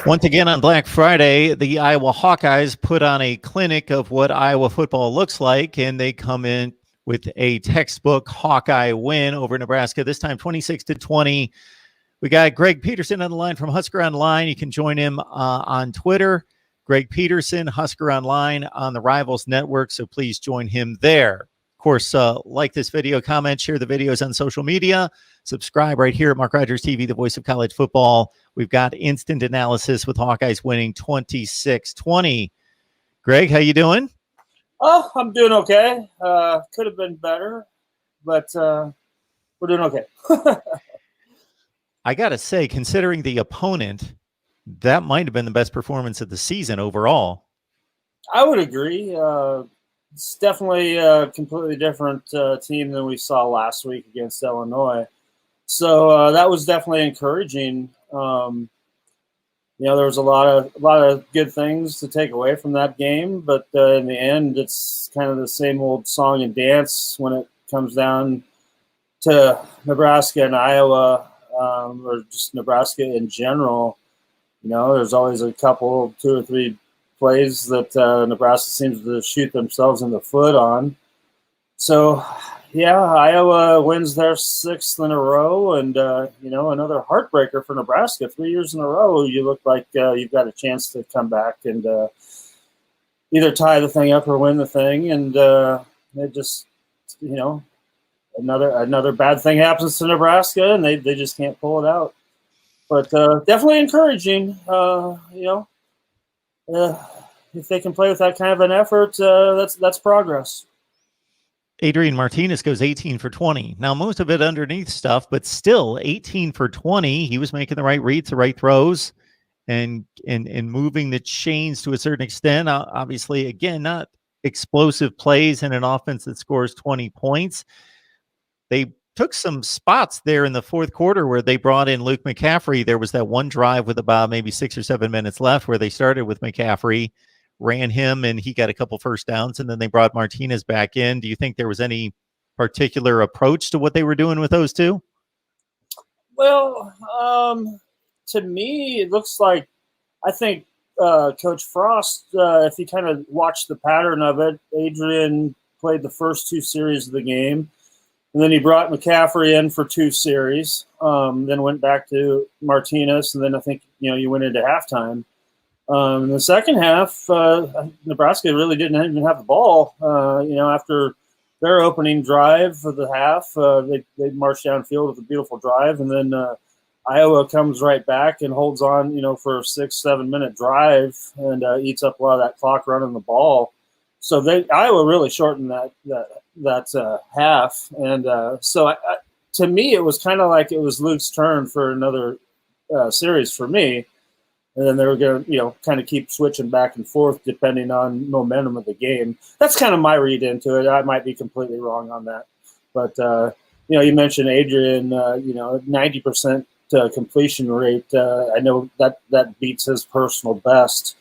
Once again on Black Friday, the Iowa Hawkeyes put on a clinic of what Iowa football looks like, and they come in with a textbook Hawkeye win over Nebraska, this time 26-20. We got Greg Peterson on the line from Husker Online. You can join him on Twitter. Greg Peterson, Husker Online on the Rivals Network, so please join him there. Of course, like this video, comment, share the videos on social media. Subscribe right here at MarkRogersTV, the voice of college football. We've got instant analysis with Hawkeyes winning 26-20. Greg, how you doing? Oh, I'm doing okay. Could have been better, but we're doing okay. I got to say, considering the opponent, that might have been the best performance of the season overall. I would agree. It's definitely a completely different team than we saw last week against Illinois. So that was definitely encouraging. There was a lot of good things to take away from that game, but in the end, it's kind of the same old song and dance when it comes down to Nebraska and Iowa, or just Nebraska in general. There's always a couple, 2 or 3 plays that Nebraska seems to shoot themselves in the foot on. So, yeah, Iowa wins their 6th in a row, and, another heartbreaker for Nebraska. 3 years in a row, you look like you've got a chance to come back and either tie the thing up or win the thing, and it just, another bad thing happens to Nebraska, and they just can't pull it out. But definitely encouraging, if they can play with that kind of an effort, that's progress. Adrian Martinez goes 18 for 20. Now, most of it underneath stuff, but still 18 for 20. He was making the right reads, the right throws, and moving the chains to a certain extent. Obviously, again, not explosive plays in an offense that scores 20 points. They took some spots there in the fourth quarter where they brought in Luke McCaffrey. There was that one drive with about maybe 6 or 7 minutes left where they started with McCaffrey, ran him, and he got a couple first downs, and then they brought Martinez back in. Do you think there was any particular approach to what they were doing with those two? Well, to me, it looks like, I think Coach Frost, if you kind of watched the pattern of it, Adrian played the first 2 series of the game. And then he brought McCaffrey in for 2 series, then went back to Martinez, and then I think, you went into halftime. In the second half, Nebraska really didn't even have the ball. After their opening drive of the half, they marched downfield with a beautiful drive, and then Iowa comes right back and holds on, for a 6-7 minute drive and eats up a lot of that clock running the ball. So Iowa really shortened that half, and so to me, it was kind of like it was Luke's turn for another series for me, and then they were going to kind of keep switching back and forth depending on momentum of the game. That's kind of my read into it. I might be completely wrong on that, but you mentioned Adrian, 90% completion rate. I know that beats his personal best.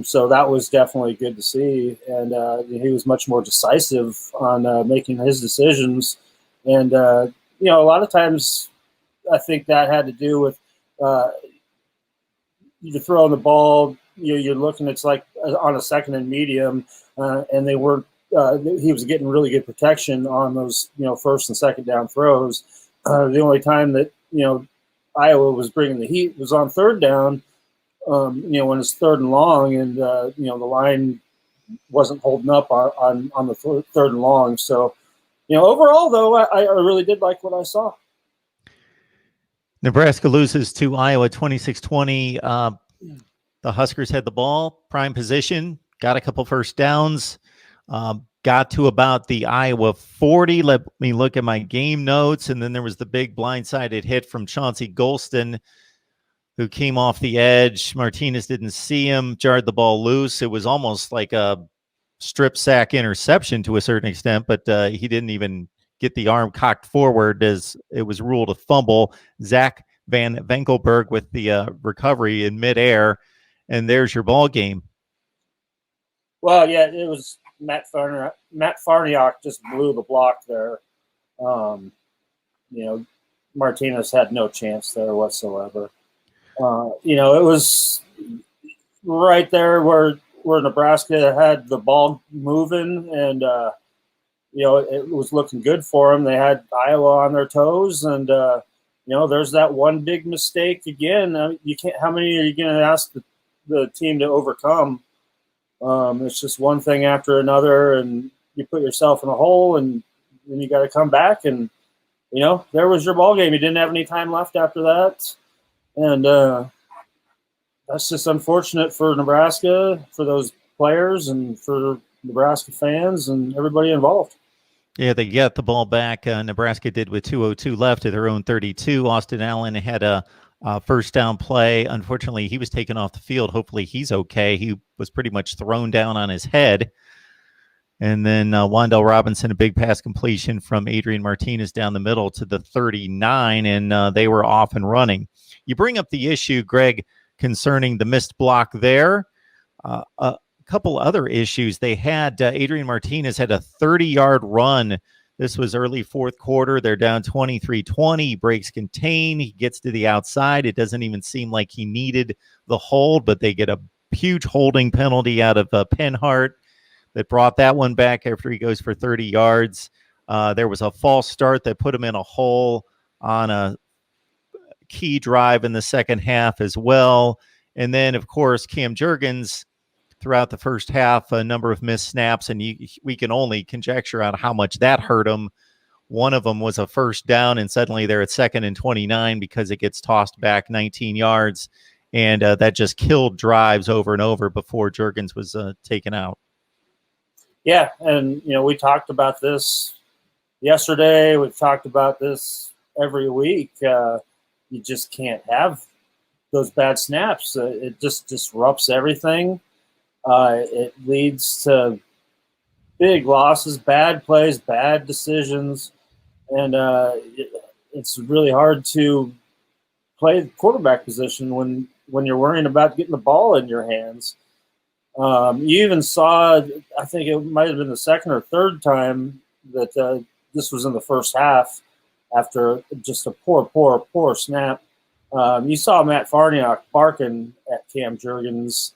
So that was definitely good to see, and he was much more decisive on making his decisions. And a lot of times, I think that had to do with you throwing the ball. You're looking; it's like on a 2nd and medium, and they weren't. He was getting really good protection on those, 1st and 2nd down throws. The only time that Iowa was bringing the heat was on 3rd down. When it's 3rd and long, and the line wasn't holding up on the 3rd and long. So, overall though, I really did like what I saw. Nebraska loses to Iowa 26-20. The Huskers had the ball, prime position, got a couple first downs, got to about the Iowa 40. Let me look at my game notes, and then there was the big blindsided hit from Chauncey Golston, who came off the edge. Martinez didn't see him, jarred the ball loose. It was almost like a strip sack interception to a certain extent, but he didn't even get the arm cocked forward as it was ruled a fumble. Zach Van Venkelberg with the recovery in midair, and there's your ball game. Well, yeah, it was Matt Farniok just blew the block there. Martinez had no chance there whatsoever. It was right there where Nebraska had the ball moving, and it was looking good for them. They had Iowa on their toes, and there's that one big mistake again. You can't. How many are you going to ask the team to overcome? It's just one thing after another, and you put yourself in a hole, and then you got to come back. And there was your ball game. You didn't have any time left after that, and that's just unfortunate for Nebraska, for those players, and for Nebraska fans and everybody involved. Yeah, they get the ball back. Nebraska did with 2:02 left at their own 32. Austin Allen had a first down play. Unfortunately, he was taken off the field. Hopefully he's okay. He was pretty much thrown down on his head. And then Wan'Dale Robinson, a big pass completion from Adrian Martinez down the middle to the 39, and they were off and running. You bring up the issue, Greg, concerning the missed block there. A couple other issues. They had Adrian Martinez had a 30-yard run. This was early fourth quarter. They're down 23-20. He breaks contain. He gets to the outside. It doesn't even seem like he needed the hold, but they get a huge holding penalty out of Penhart that brought that one back after he goes for 30 yards. There was a false start that put him in a hole on a key drive in the second half as well. And then, of course, Cam Jurgens throughout the first half, a number of missed snaps, and we can only conjecture on how much that hurt him. One of them was a first down, and suddenly they're at 2nd and 29 because it gets tossed back 19 yards, and that just killed drives over and over before Jurgens was taken out. Yeah, and we talked about this yesterday. We've talked about this every week. You just can't have those bad snaps. It just disrupts everything. It leads to big losses, bad plays, bad decisions, and it's really hard to play the quarterback position when you're worrying about getting the ball in your hands. You even saw, I think it might have been the second or third time that this was in the first half after just a poor snap. You saw Matt Farniok barking at Cam Jurgens,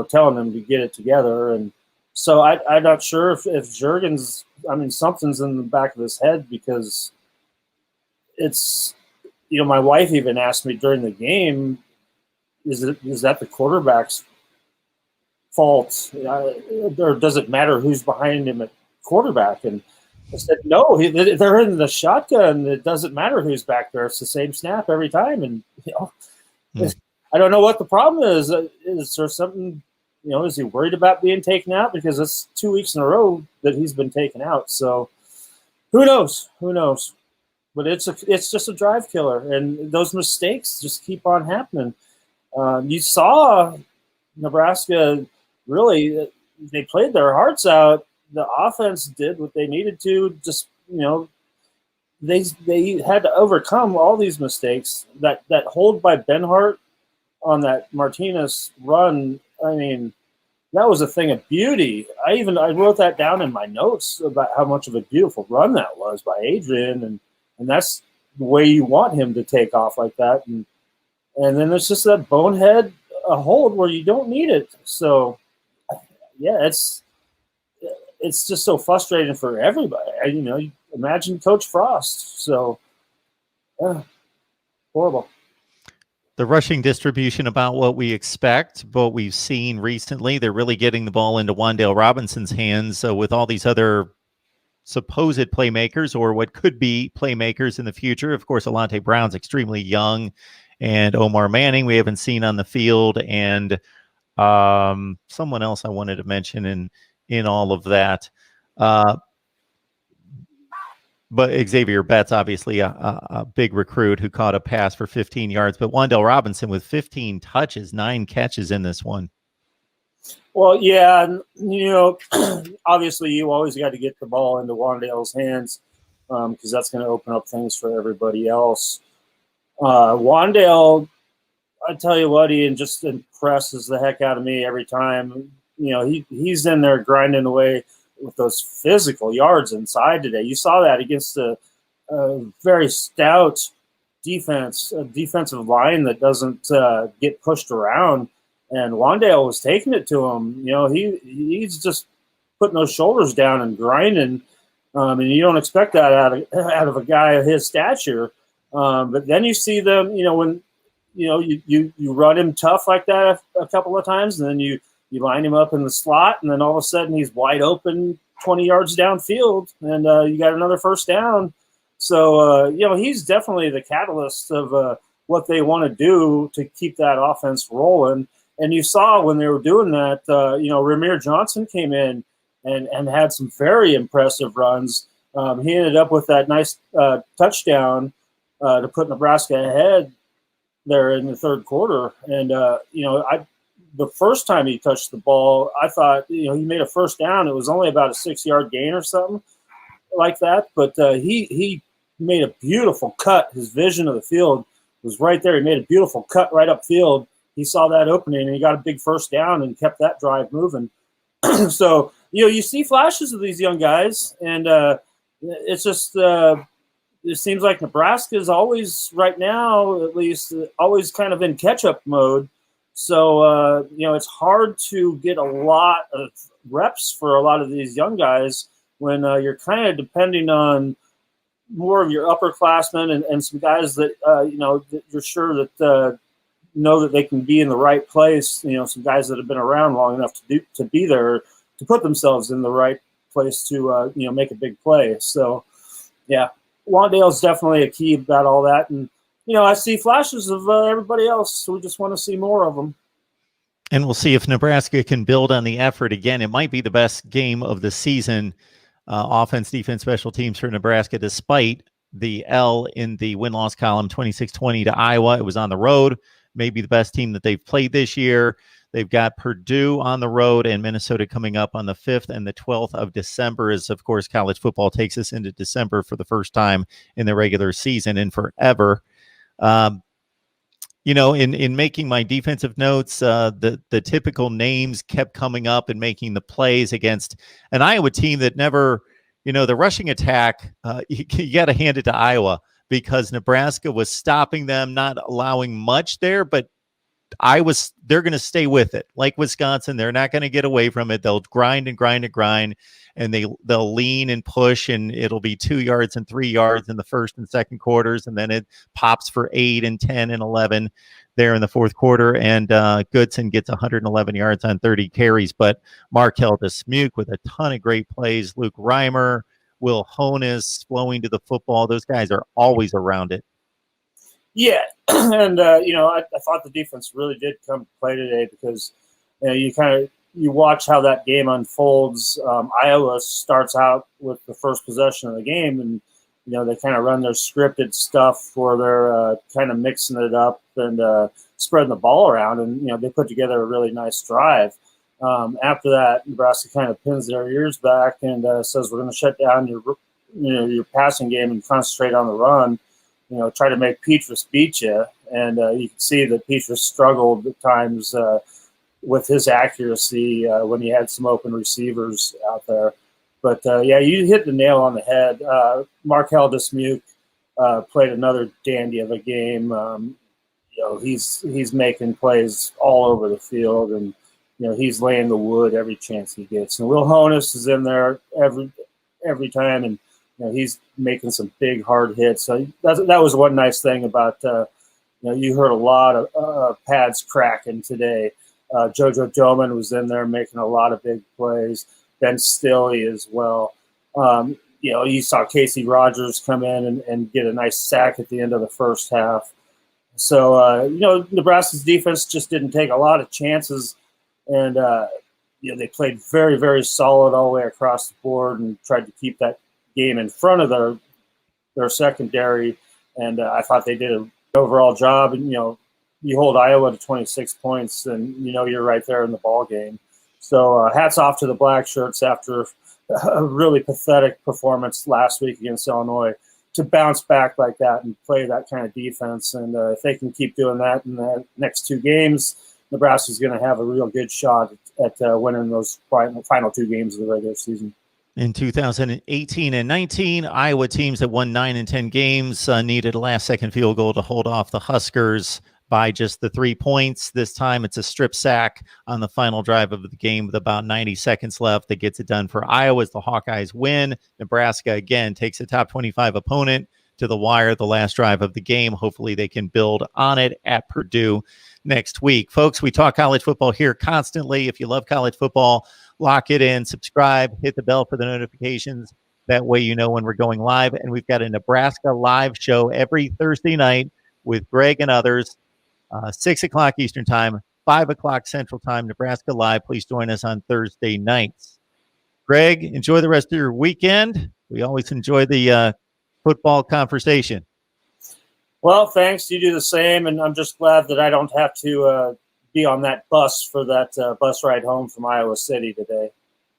telling him to get it together. And so I'm not sure if Jurgens, something's in the back of his head, because it's, my wife even asked me during the game, is that the quarterback's fault? Or does it matter who's behind him at quarterback? And I said, no, they're in the shotgun. It doesn't matter who's back there. It's the same snap every time. And, I don't know what the problem is. Is there something, is he worried about being taken out? Because it's 2 weeks in a row that he's been taken out. So who knows? But it's just a drive killer. And those mistakes just keep on happening. You saw Nebraska, really, they played their hearts out. The offense did what they needed to. Just, they had to overcome all these mistakes. That hold by Benhart on that Martinez run, that was a thing of beauty. I wrote that down in my notes about how much of a beautiful run that was by Adrian, and that's the way you want him to take off like that. And then there's just that bonehead hold where you don't need it. So, yeah, it's just so frustrating for everybody. Imagine Coach Frost. So, yeah, horrible. The rushing distribution about what we expect, what we've seen recently. They're really getting the ball into Wan'Dale Robinson's hands with all these other supposed playmakers, or what could be playmakers in the future. Of course, Alante Brown's extremely young, and Omar Manning we haven't seen on the field, and someone else I wanted to mention in all of that. But Xavier Betts, obviously a big recruit who caught a pass for 15 yards. But Wan'Dale Robinson with 15 touches, 9 catches in this one. Well, yeah, obviously you always got to get the ball into Wan'Dale's hands because that's going to open up things for everybody else. Wan'Dale, I tell you what, he just impresses the heck out of me every time. He's in there grinding away with those physical yards inside today. You saw that against a very stout defense, a defensive line that doesn't get pushed around. And Wandale was taking it to him. You know, he's just putting those shoulders down and grinding. And you don't expect that out of a guy of his stature. But then you see them, you know, when you run him tough like that a couple of times, and then you line him up in the slot, and then all of a sudden he's wide open 20 yards downfield, and you got another first down. So, you know, he's definitely the catalyst of what they want to do to keep that offense rolling. And you saw when they were doing that, you know, Ramir Johnson came in and had some very impressive runs. He ended up with that nice touchdown to put Nebraska ahead there in the third quarter. And, you know, the first time he touched the ball, I thought, you know, he made a first down. It was only about a 6-yard gain or something like that. But he made a beautiful cut. His vision of the field was right there. He made a beautiful cut right upfield. He saw that opening, and he got a big first down and kept that drive moving. So, you know, you see flashes of these young guys, and it's just it seems like Nebraska is always, right now at least, always kind of in catch-up mode. So, you know, it's hard to get a lot of reps for a lot of these young guys when you're kind of depending on more of your upperclassmen and some guys that, you know, that you're sure that know that they can be in the right place. You know, some guys that have been around long enough to be there, to put themselves in the right place to, you know, make a big play. So, yeah, Wandale's definitely a key about all that. And, you know, I see flashes of everybody else. So we just want to see more of them. And we'll see if Nebraska can build on the effort again. It might be the best game of the season, offense, defense, special teams for Nebraska, despite the L in the win-loss column, 26-20 to Iowa. It was on the road. Maybe the best team that they've played this year. They've got Purdue on the road and Minnesota coming up on the 5th and the 12th of December, as, of course, college football takes us into December for the first time in the regular season and forever. You know, in making my defensive notes, the typical names kept coming up and making the plays against an Iowa team that never, you know, the rushing attack, you got to hand it to Iowa, because Nebraska was stopping them, not allowing much there, but they're going to stay with it. Like Wisconsin, they're not going to get away from it. They'll grind and grind and grind, and they'll lean and push, and it'll be 2 yards and 3 yards in the first and second quarters, and then it pops for 8 and 10 and 11 there in the fourth quarter, and Goodson gets 111 yards on 30 carries. But Markel Dismuke with a ton of great plays, Luke Reimer, Will Honas flowing to the football. Those guys are always around it. Yeah, and you know, I thought the defense really did come to play today, because you know, you watch how that game unfolds. Iowa starts out with the first possession of the game, and you know, they kind of run their scripted stuff where they're kind of mixing it up and spreading the ball around, and you know, they put together a really nice drive. After that, Nebraska kind of pins their ears back and says, "We're going to shut down your passing game and concentrate on the run. You know, try to make Peterson beat you." And you can see that Peterson struggled at times with his accuracy when he had some open receivers out there. But yeah, you hit the nail on the head. Markel Dismuke played another dandy of a game. You know, he's making plays all over the field, and you know, he's laying the wood every chance he gets. And Will Honas is in there every time, and you know, he's making some big hard hits. So that was one nice thing about you know, you heard a lot of pads cracking today. JoJo Doman was in there making a lot of big plays. Ben Stilley as well. You know, you saw Casey Rogers come in and get a nice sack at the end of the first half. So, you know, Nebraska's defense just didn't take a lot of chances. And, you know, they played very, very solid all the way across the board and tried to keep that game in front of their secondary. And I thought they did an overall job. And, you know, you hold Iowa to 26 points, and, you know, you're right there in the ball game. So hats off to the Black Shirts after a really pathetic performance last week against Illinois to bounce back like that and play that kind of defense. And if they can keep doing that in the next two games, Nebraska's going to have a real good shot at winning those final two games of the regular season. In 2018 and 19, Iowa teams that won 9 and 10 games needed a last-second field goal to hold off the Huskers by just the 3 points. This time it's a strip sack on the final drive of the game with about 90 seconds left that gets it done for Iowa as the Hawkeyes win. Nebraska, again, takes a top 25 opponent to the wire the last drive of the game. Hopefully they can build on it at Purdue next week. Folks, we talk college football here constantly. If you love college football, lock it in, subscribe, hit the bell for the notifications. That way you know when we're going live. And we've got a Nebraska live show every Thursday night with Greg and others, 6 o'clock Eastern Time, 5 o'clock Central Time, Nebraska Live. Please join us on Thursday nights. Greg, enjoy the rest of your weekend. We always enjoy the football conversation. Well, thanks. You do the same. And I'm just glad that I don't have to be on that bus for that bus ride home from Iowa City today.